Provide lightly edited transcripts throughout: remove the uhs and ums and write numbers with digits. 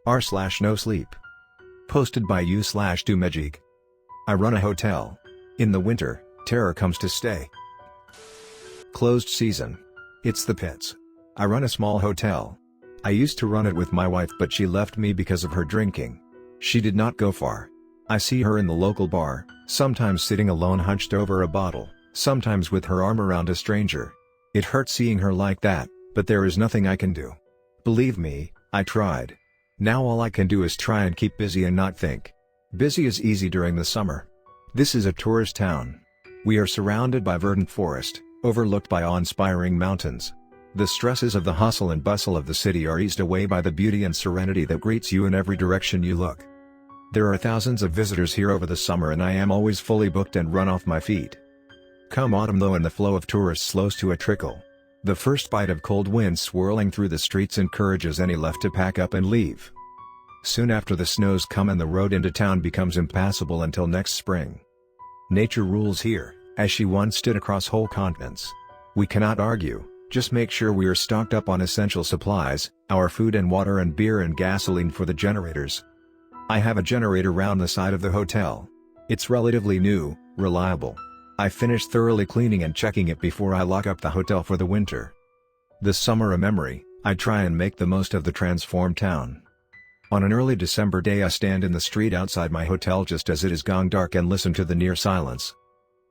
r/NoSleep. Posted by u/doomedgeek. I run a hotel. In the winter, terror comes to stay. Closed season. It's the pits. I run a small hotel. I used to run it with my wife, but she left me because of her drinking. She did not go far. I see her in the local bar, sometimes sitting alone hunched over a bottle, sometimes with her arm around a stranger. It hurts seeing her like that, but there is nothing I can do. Believe me, I tried. Now all I can do is try and keep busy and not think. Busy is easy during the summer. This is a tourist town. We are surrounded by verdant forest, overlooked by awe-inspiring mountains. The stresses of the hustle and bustle of the city are eased away by the beauty and serenity that greets you in every direction you look. There are thousands of visitors here over the summer, and I am always fully booked and run off my feet. Come autumn though, and the flow of tourists slows to a trickle. The first bite of cold wind swirling through the streets encourages any left to pack up and leave. Soon after, the snows come and the road into town becomes impassable until next spring. Nature rules here, as she once did across whole continents. We cannot argue, just make sure we are stocked up on essential supplies, our food and water and beer and gasoline for the generators. I have a generator round the side of the hotel. It's relatively new, reliable. I finish thoroughly cleaning and checking it before I lock up the hotel for the winter. This summer a memory, I try and make the most of the transformed town. On an early December day, I stand in the street outside my hotel just as it is gone dark and listen to the near silence.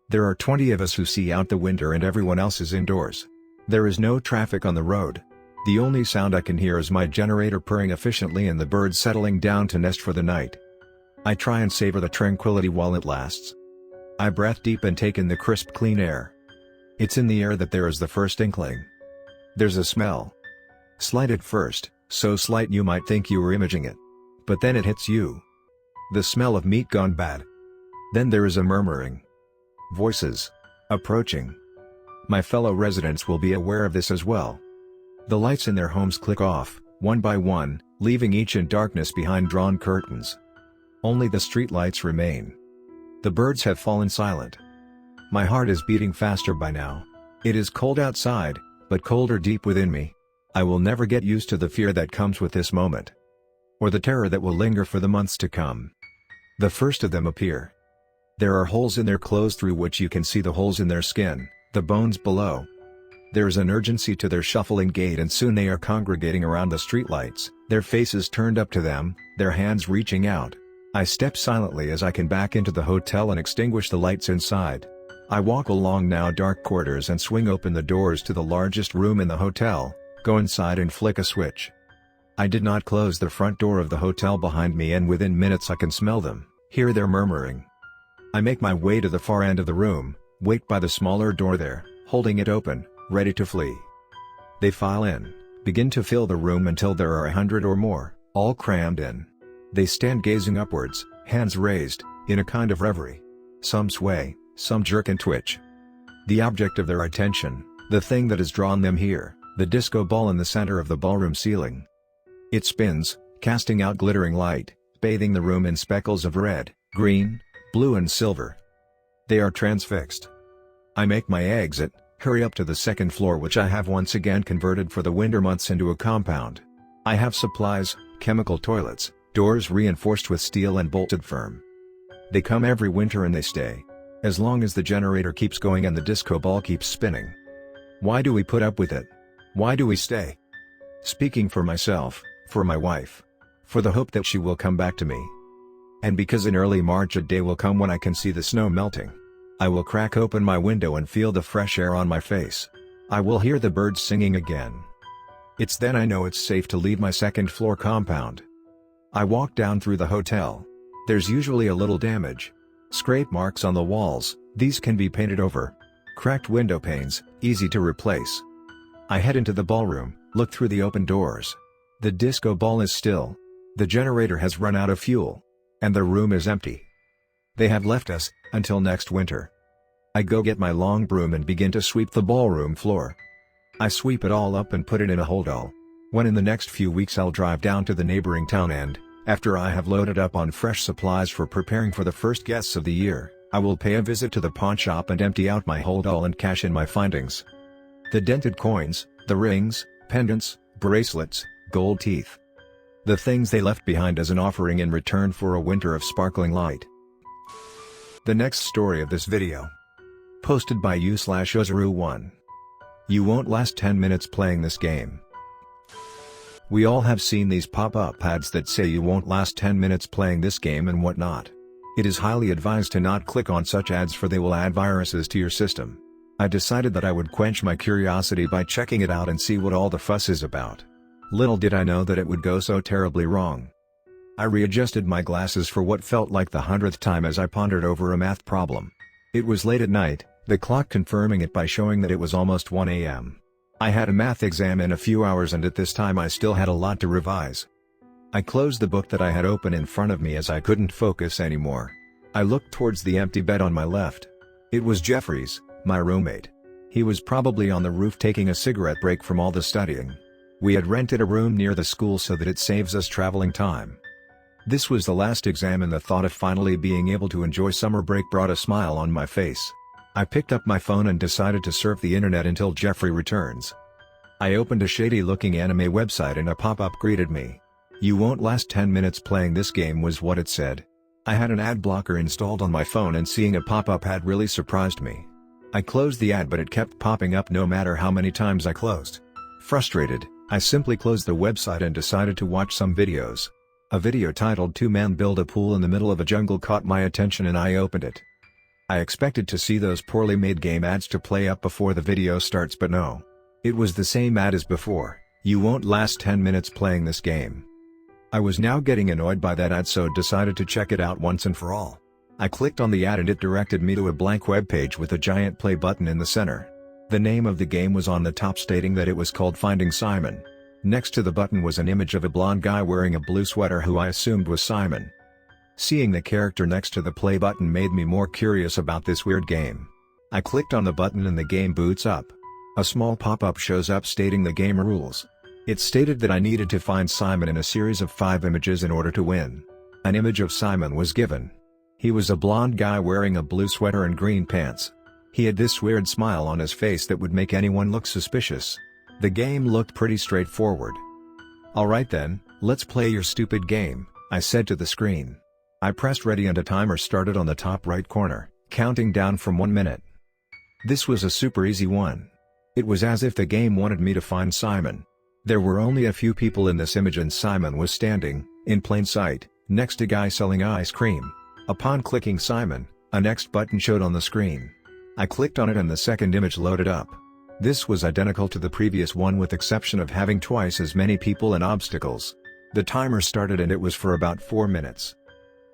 There are 20 of us who see out the winter and everyone else is indoors. There is no traffic on the road. The only sound I can hear is my generator purring efficiently and the birds settling down to nest for the night. I try and savor the tranquility while it lasts. I breath deep and take in the crisp, clean air. It's in the air that there is the first inkling. There's a smell. Slight at first, so slight you might think you were imaging it. But then it hits you. The smell of meat gone bad. Then there is a murmuring. Voices. Approaching. My fellow residents will be aware of this as well. The lights in their homes click off, one by one, leaving each in darkness behind drawn curtains. Only the street lights remain. The birds have fallen silent. My heart is beating faster by now. It is cold outside, but colder deep within me. I will never get used to the fear that comes with this moment. Or the terror that will linger for the months to come. The first of them appear. There are holes in their clothes through which you can see the holes in their skin, the bones below. There is an urgency to their shuffling gait, and soon they are congregating around the streetlights, their faces turned up to them, their hands reaching out. I step silently as I can back into the hotel and extinguish the lights inside. I walk along now dark corridors and swing open the doors to the largest room in the hotel, go inside and flick a switch. I did not close the front door of the hotel behind me, and within minutes I can smell them, hear their murmuring. I make my way to the far end of the room, wait by the smaller door there, holding it open, ready to flee. They file in, begin to fill the room until there are 100 or more, all crammed in. They stand gazing upwards, hands raised, in a kind of reverie. Some sway, some jerk and twitch. The object of their attention, the thing that has drawn them here, the disco ball in the center of the ballroom ceiling. It spins, casting out glittering light, bathing the room in speckles of red, green, blue and silver. They are transfixed. I make my exit, hurry up to the second floor, which I have once again converted for the winter months into a compound. I have supplies, chemical toilets, doors reinforced with steel and bolted firm. They come every winter and they stay. As long as the generator keeps going and the disco ball keeps spinning. Why do we put up with it? Why do we stay? Speaking for myself, for my wife. For the hope that she will come back to me. And because in early March a day will come when I can see the snow melting. I will crack open my window and feel the fresh air on my face. I will hear the birds singing again. It's then I know it's safe to leave my second floor compound. I walk down through the hotel. There's usually a little damage. Scrape marks on the walls, these can be painted over. Cracked window panes, easy to replace. I head into the ballroom, look through the open doors. The disco ball is still. The generator has run out of fuel. And the room is empty. They have left us, until next winter. I go get my long broom and begin to sweep the ballroom floor. I sweep it all up and put it in a holdall. When in the next few weeks I'll drive down to the neighboring town and, after I have loaded up on fresh supplies for preparing for the first guests of the year, I will pay a visit to the pawn shop and empty out my holdall and cash in my findings. The dented coins, the rings, pendants, bracelets, gold teeth. The things they left behind as an offering in return for a winter of sparkling light. The next story of this video. Posted by u/Ozaru1. You won't last 10 minutes playing this game. We all have seen these pop-up ads that say you won't last 10 minutes playing this game and whatnot. It is highly advised to not click on such ads, for they will add viruses to your system. I decided that I would quench my curiosity by checking it out and see what all the fuss is about. Little did I know that it would go so terribly wrong. I readjusted my glasses for what felt like the 100th time as I pondered over a math problem. It was late at night, the clock confirming it by showing that it was almost 1 a.m. I had a math exam in a few hours, and at this time I still had a lot to revise. I closed the book that I had open in front of me as I couldn't focus anymore. I looked towards the empty bed on my left. It was Jeffrey's, my roommate. He was probably on the roof taking a cigarette break from all the studying. We had rented a room near the school so that it saves us traveling time. This was the last exam, and the thought of finally being able to enjoy summer break brought a smile on my face. I picked up my phone and decided to surf the internet until Jeffrey returns. I opened a shady-looking anime website and a pop-up greeted me. You won't last 10 minutes playing this game was what it said. I had an ad blocker installed on my phone, and seeing a pop-up ad really surprised me. I closed the ad, but it kept popping up no matter how many times I closed. Frustrated, I simply closed the website and decided to watch some videos. A video titled "Two Men Build a Pool in the Middle of a Jungle" caught my attention, and I opened it. I expected to see those poorly made game ads to play up before the video starts, but no. It was the same ad as before. You won't last 10 minutes playing this game. I was now getting annoyed by that ad, so decided to check it out once and for all. I clicked on the ad and it directed me to a blank web page with a giant play button in the center. The name of the game was on the top, stating that it was called Finding Simon. Next to the button was an image of a blonde guy wearing a blue sweater who I assumed was Simon. Seeing the character next to the play button made me more curious about this weird game. I clicked on the button and the game boots up. A small pop-up shows up stating the game rules. It stated that I needed to find Simon in a series of 5 images in order to win. An image of Simon was given. He was a blonde guy wearing a blue sweater and green pants. He had this weird smile on his face that would make anyone look suspicious. The game looked pretty straightforward. "Alright then, let's play your stupid game," I said to the screen. I pressed ready and a timer started on the top right corner, counting down from 1 minute. This was a super easy one. It was as if the game wanted me to find Simon. There were only a few people in this image, and Simon was standing, in plain sight, next to a guy selling ice cream. Upon clicking Simon, a next button showed on the screen. I clicked on it and the second image loaded up. This was identical to the previous one, with exception of having twice as many people and obstacles. The timer started and it was for about 4 minutes.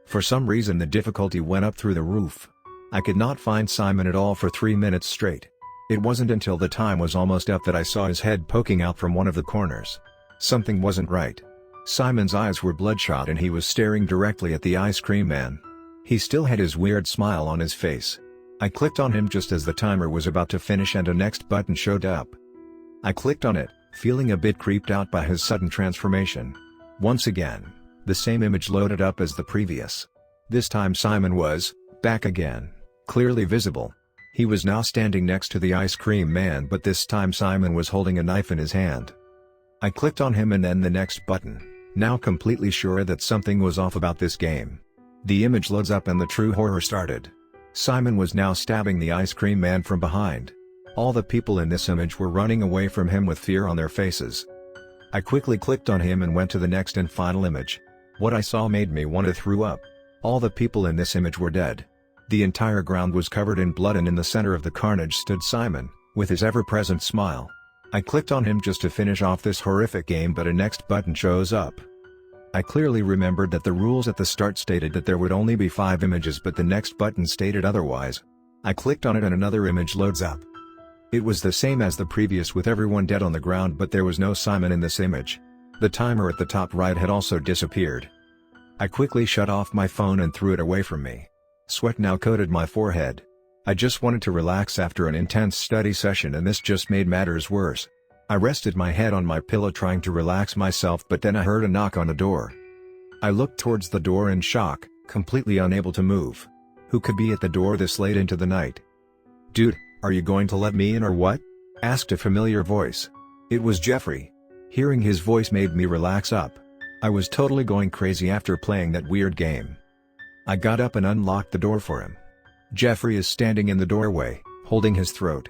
For some reason the difficulty went up through the roof. I could not find Simon at all for 3 minutes straight. It wasn't until the time was almost up that I saw his head poking out from one of the corners. Something wasn't right. Simon's eyes were bloodshot and he was staring directly at the ice cream man. He still had his weird smile on his face. I clicked on him just as the timer was about to finish and a next button showed up. I clicked on it, feeling a bit creeped out by his sudden transformation. Once again, the same image loaded up as the previous. This time Simon was back again, clearly visible. He was now standing next to the ice cream man, but this time Simon was holding a knife in his hand. I clicked on him and then the next button, now completely sure that something was off about this game. The image loads up and the true horror started. Simon was now stabbing the ice cream man from behind. All the people in this image were running away from him with fear on their faces. I quickly clicked on him and went to the next and final image. What I saw made me want to throw up. All the people in this image were dead. The entire ground was covered in blood, and in the center of the carnage stood Simon, with his ever-present smile. I clicked on him just to finish off this horrific game, but a next button shows up. I clearly remembered that the rules at the start stated that there would only be 5 images, but the next button stated otherwise. I clicked on it and another image loads up. It was the same as the previous, with everyone dead on the ground, but there was no Simon in this image. The timer at the top right had also disappeared. I quickly shut off my phone and threw it away from me. Sweat now coated my forehead. I just wanted to relax after an intense study session, and this just made matters worse. I rested my head on my pillow trying to relax myself, but then I heard a knock on the door. I looked towards the door in shock, completely unable to move. Who could be at the door this late into the night? "Dude, are you going to let me in or what?" asked a familiar voice. It was Jeffrey. Hearing his voice made me relax up. I was totally going crazy after playing that weird game. I got up and unlocked the door for him. Jeffrey is standing in the doorway, holding his throat.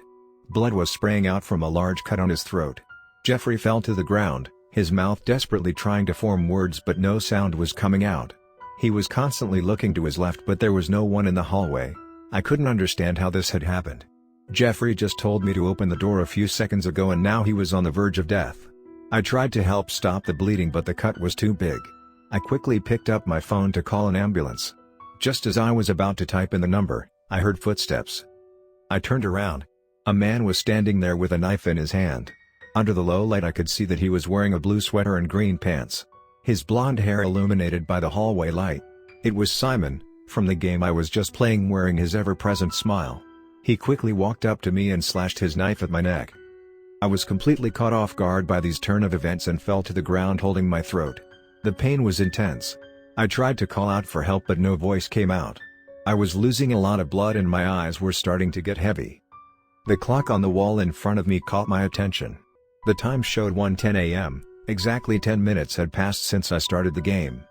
Blood was spraying out from a large cut on his throat. Jeffrey fell to the ground, his mouth desperately trying to form words but no sound was coming out. He was constantly looking to his left but there was no one in the hallway. I couldn't understand how this had happened. Jeffrey just told me to open the door a few seconds ago and now he was on the verge of death. I tried to help stop the bleeding but the cut was too big. I quickly picked up my phone to call an ambulance. Just as I was about to type in the number, I heard footsteps. I turned around. A man was standing there with a knife in his hand. Under the low light I could see that he was wearing a blue sweater and green pants. His blonde hair illuminated by the hallway light. It was Simon, from the game I was just playing, wearing his ever-present smile. He quickly walked up to me and slashed his knife at my neck. I was completely caught off guard by these turn of events and fell to the ground holding my throat. The pain was intense. I tried to call out for help but no voice came out. I was losing a lot of blood and my eyes were starting to get heavy. The clock on the wall in front of me caught my attention. The time showed 1:10 a.m., exactly 10 minutes had passed since I started the game.